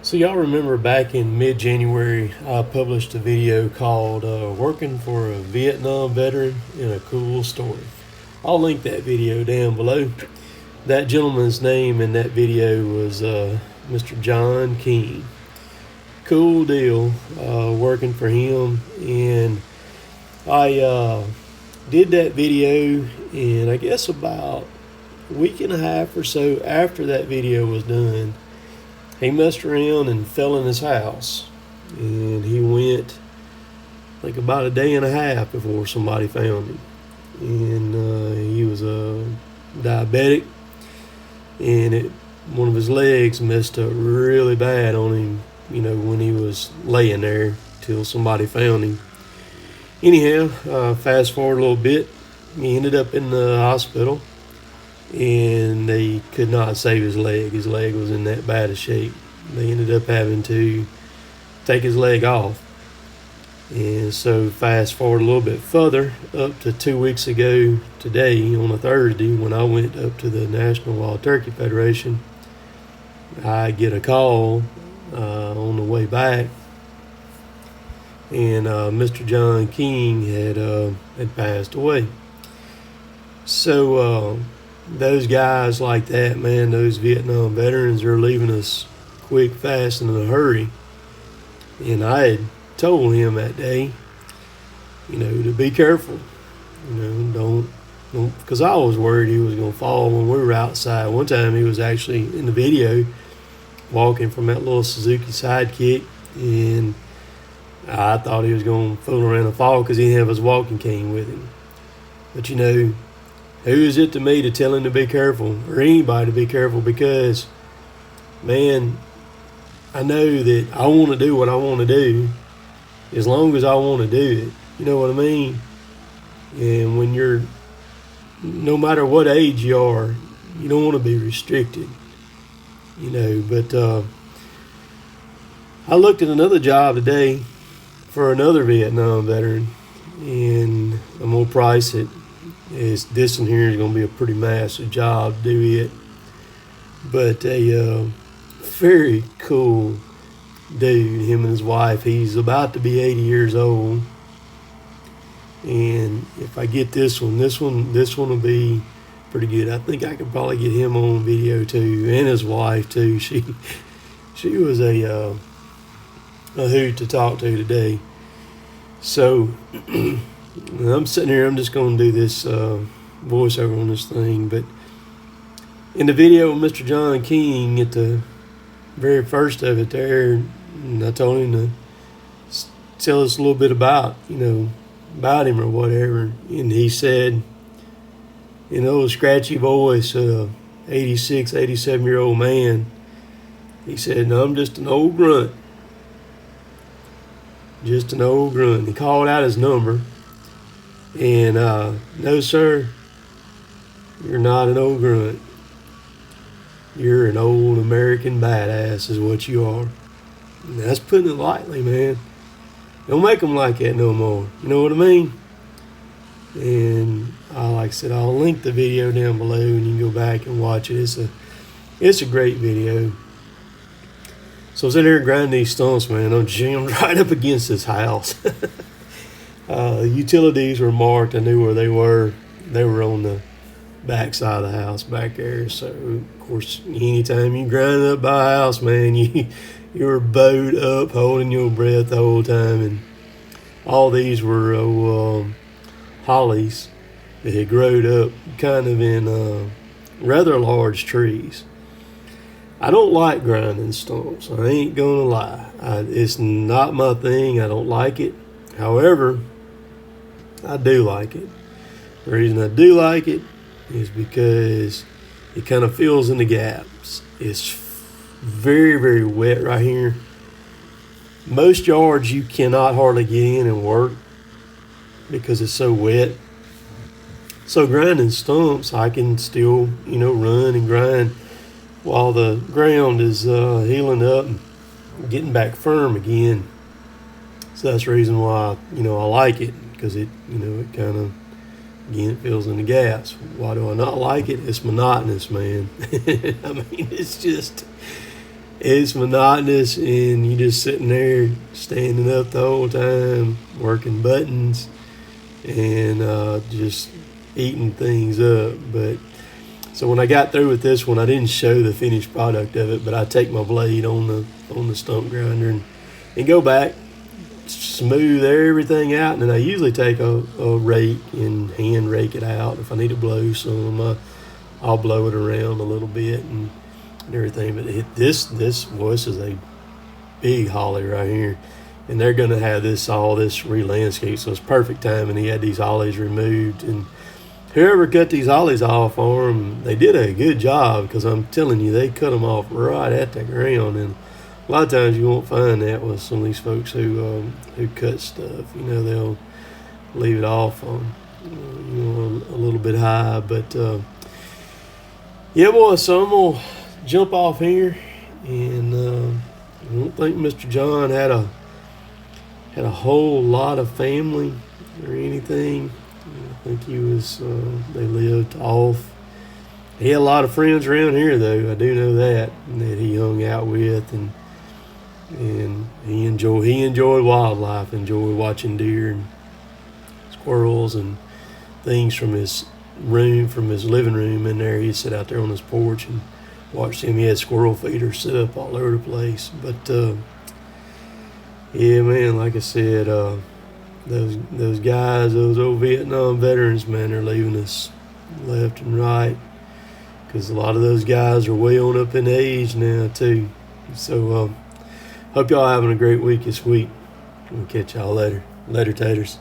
So y'all remember back in mid-January, I published a video called Working for a Vietnam Veteran and a Cool Story. I'll link that video down below. That gentleman's name in that video was Mr. John King. Cool deal working for him. And I did that video, and I guess about a week and a half or so after that video was done, he messed around and fell in his house, and he went like about a day and a half before somebody found him. And he was a diabetic, and one of his legs messed up really bad on him, when he was laying there till somebody found him. Anyhow, fast forward a little bit, he ended up in the hospital, and they could not save his leg. His leg was in that bad a shape. They ended up having to take his leg off. And so fast forward a little bit further, up to 2 weeks ago today, on a Thursday, when I went up to the National Wild Turkey Federation, I get a call on the way back, and Mr. John King had passed away. So those guys like that, man, those Vietnam veterans are leaving us quick, fast, and in a hurry. And I had told him that day, to be careful, don't, because I was worried he was going to fall when we were outside. One time he was actually in the video walking from that little Suzuki Sidekick, and I thought he was going to fool around and fall because he didn't have his walking cane with him. But who is it to me to tell him to be careful, or anybody to be careful? Because, man, I know that I want to do what I want to do as long as I want to do it. You know what I mean? And when you're, no matter what age you are, you don't want to be restricted. But I looked at another job today for another Vietnam veteran, and I'm going to price it. This one here is going to be a pretty massive job to do it. But a very cool dude, him and his wife. He's about to be 80 years old. And if I get this one will be pretty good. I think I could probably get him on video too, and his wife too. She was a hoot to talk to today. So I'm sitting here, I'm just going to do this voiceover on this thing. But in the video with Mr. John King, at the very first of it there, and I told him to tell us a little bit about about him or whatever. And he said, in a scratchy voice, 86, 87-year-old man, he said, "No, I'm just an old grunt. Just an old grunt." He called out his number. And no, sir, you're not an old grunt. You're an old American badass is what you are. And that's putting it lightly, man. Don't make them like that no more. You know what I mean? And like I said, I'll link the video down below, and you can go back and watch it. It's a great video. So I was in there grinding these stumps, man. I'm jammed right up against this house. Utilities were marked. I knew where they were. They were on the back side of the house back there. So, of course, anytime you grind up by a house, man, you're bowed up, holding your breath the whole time. And all these were hollies that had grown up kind of in rather large trees. I don't like grinding stumps. I ain't gonna lie. It's not my thing. I don't like it. However, I do like it. The reason I do like it is because it kind of fills in the gaps. It's very, very wet right here. Most yards you cannot hardly get in and work because it's so wet. So grinding stumps, I can still, run and grind while the ground is healing up and getting back firm again. So that's the reason why, I like it, because it kind of, again, it fills in the gaps. Why do I not like it? It's monotonous, man. I mean, it's monotonous, and you just sitting there standing up the whole time, working buttons, and just eating things up. But so when I got through with this one, I didn't show the finished product of it, but I take my blade on the stump grinder and go back, smooth everything out, and then I usually take a rake and hand rake it out. If I need to blow some, I'll blow it around a little bit and everything. But this is a big holly right here, and they're going to have all this re-landscape, so it's perfect time. And he had these hollies removed, and whoever cut these hollies off for him, they did a good job, because I'm telling you, they cut them off right at the ground. And a lot of times you won't find that with some of these folks who cut stuff. They'll leave it off on a little bit high. But yeah, boy, so I'm gonna jump off here, and I don't think Mr. John had a whole lot of family or anything. I think he was they lived off. He had a lot of friends around here, though. I do know that he hung out with, and he enjoyed wildlife, enjoyed watching deer and squirrels and things from his living room in there. He'd sit out there on his porch and watch him. He had squirrel feeders set up all over the place. But yeah, man, like I said, those guys, those old Vietnam veterans, man, they're leaving us left and right, because a lot of those guys are way on up in age now too. So hope y'all having a great week this week. We'll catch y'all later. Later, taters.